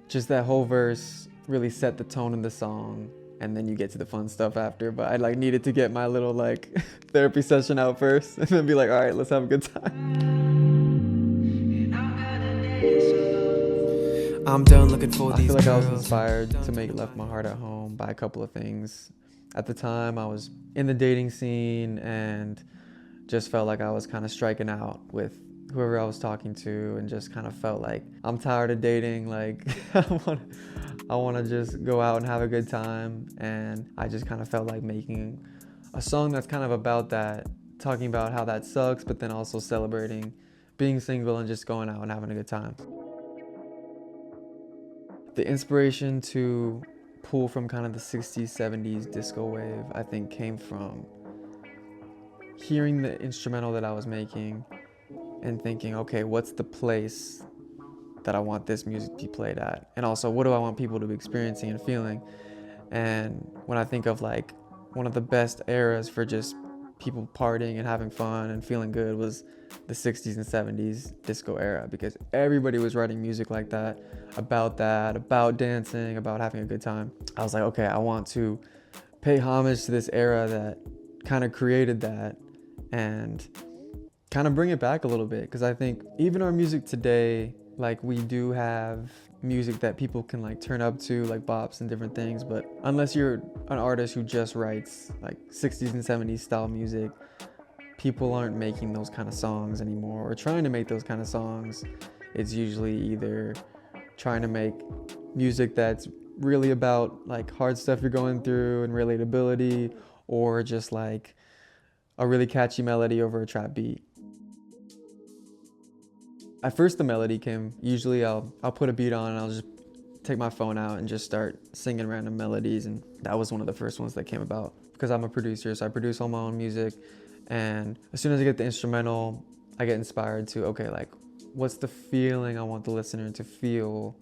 just that whole verse really set the tone of the song, and then you get to the fun stuff after. But I like needed to get my little like therapy session out first and then be like, all right, let's have a good time. I'm done looking for I these feel like I was girls. inspired to make Left My Heart at Home by a couple of things. At the time, I was in the dating scene and just felt like I was kind of striking out with whoever I was talking to, and just kind of felt like I'm tired of dating. Like I want to just go out and have a good time. And I just kind of felt like making a song that's kind of about that, talking about how that sucks, but then also celebrating being single and just going out and having a good time. The inspiration to pull from kind of the 60s, 70s disco wave, I think came from hearing the instrumental that I was making and thinking, okay, what's the place that I want this music to be played at? And also, what do I want people to be experiencing and feeling? And when I think of like one of the best eras for just people partying and having fun and feeling good was the 60s and 70s disco era, because everybody was writing music like that, about dancing, about having a good time. I was like, okay, I want to pay homage to this era that kind of created that and kind of bring it back a little bit, because I think even our music today, like we do have music that people can like turn up to, like bops and different things, but unless you're an artist who just writes like 60s and 70s style music, people aren't making those kind of songs anymore or trying to make those kind of songs. It's usually either trying to make music that's really about like hard stuff you're going through and relatability, or just like a really catchy melody over a trap beat. At first the melody came, usually I'll put a beat on and I'll just take my phone out and just start singing random melodies, and that was one of the first ones that came about because I'm a producer, so I produce all my own music. And as soon as I get the instrumental, I get inspired to, okay, like what's the feeling I want the listener to feel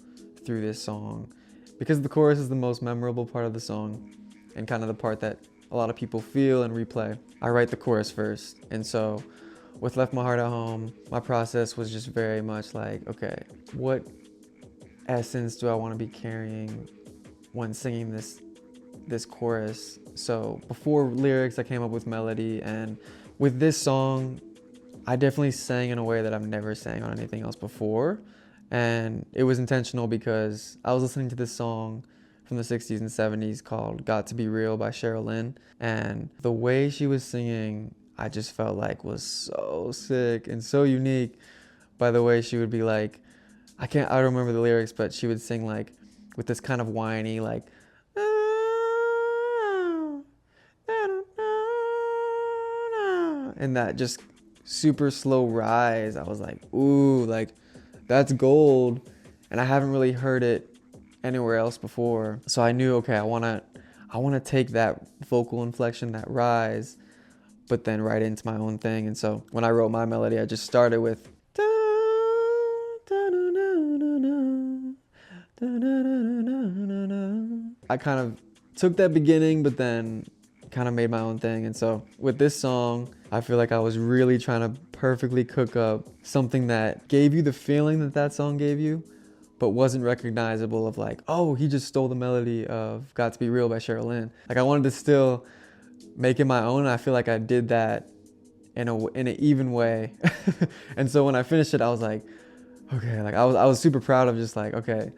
through this song, because the chorus is the most memorable part of the song and kind of the part that a lot of people feel and replay. I write the chorus first, and so with Left My Heart at Home, my process was just very much like, okay, what essence do I want to be carrying when singing this chorus? So before lyrics, I came up with melody, and with this song, I definitely sang in a way that I've never sang on anything else before. And it was intentional because I was listening to this song from the 60s and 70s called Got to Be Real by Cheryl Lynn. And the way she was singing, I just felt like was so sick and so unique by the way she would be like, I don't remember the lyrics, but she would sing like with this kind of whiny, like, and that just super slow rise. I was like, ooh, like that's gold. And I haven't really heard it anywhere else before. So I knew, okay, I wanna take that vocal inflection, that rise, but then write into my own thing. And so when I wrote my melody, I just started with I kind of took that beginning, but then kind of made my own thing. And so with this song, I feel like I was really trying to perfectly cook up something that gave you the feeling that that song gave you, but wasn't recognizable of like, oh, he just stole the melody of Got to Be Real by Cheryl Lynn. Like I wanted to still make it my own, and I feel like I did that in an even way. And so when I finished it, I was like, okay, like I was super proud of just like, okay,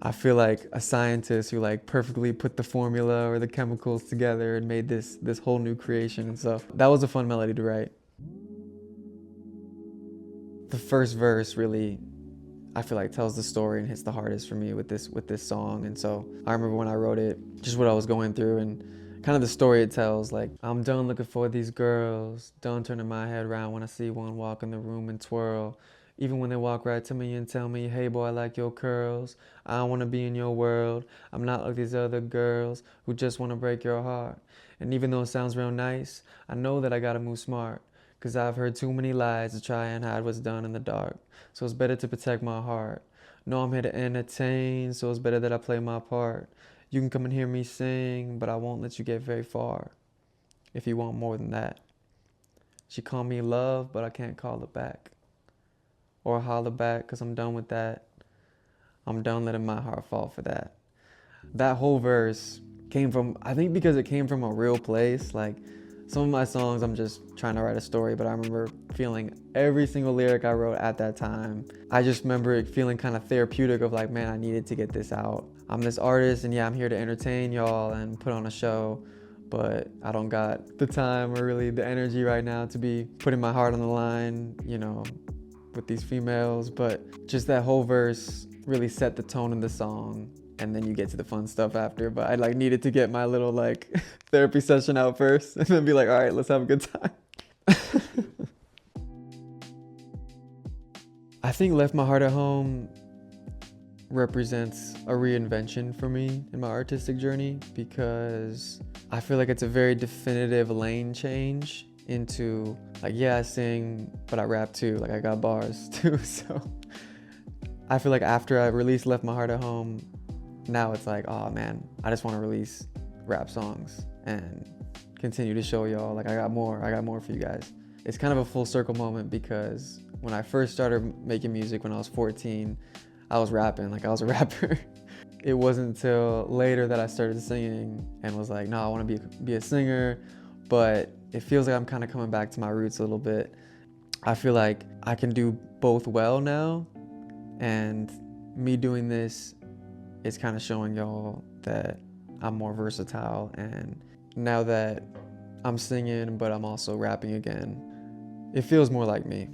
I feel like a scientist who like perfectly put the formula or the chemicals together and made this whole new creation. And so that was a fun melody to write. The first verse really, I feel like, tells the story and hits the hardest for me with this song. And so I remember when I wrote it, just what I was going through and kind of the story it tells. Like, I'm done looking for these girls, done turning my head around when I see one walk in the room and twirl. Even when they walk right to me and tell me, hey boy, I like your curls. I don't want to be in your world. I'm not like these other girls who just want to break your heart. And even though it sounds real nice, I know that I gotta move smart. Cause I've heard too many lies to try and hide what's done in the dark. So it's better to protect my heart. No, I'm here to entertain, so it's better that I play my part. You can come and hear me sing, but I won't let you get very far. If you want more than that. She called me love, but I can't call her back. Or holler back, cause I'm done with that. I'm done letting my heart fall for that. That whole verse came from, I think because it came from a real place. Like some of my songs, I'm just trying to write a story, but I remember feeling every single lyric I wrote at that time. I just remember it feeling kind of therapeutic of like, man, I needed to get this out. I'm this artist and yeah, I'm here to entertain y'all and put on a show, but I don't got the time or really the energy right now to be putting my heart on the line, you know, with these females. But just that whole verse really set the tone of the song, and then you get to the fun stuff after. But I like needed to get my little like therapy session out first and then be like, all right, let's have a good time. I think Left My Heart at Home represents a reinvention for me in my artistic journey, because I feel like it's a very definitive lane change into like, yeah, I sing, but I rap too. Like I got bars too. So I feel like after I released Left My Heart at Home, now it's like, oh man, I just want to release rap songs and continue to show y'all like I got more for you guys. It's kind of a full circle moment, because when I first started making music when I was 14, I was rapping, like I was a rapper. It wasn't until later that I started singing and was like, no, I want to be a singer, but it feels like I'm kind of coming back to my roots a little bit. I feel like I can do both well now, and me doing this is kind of showing y'all that I'm more versatile, and now that I'm singing but I'm also rapping again, it feels more like me.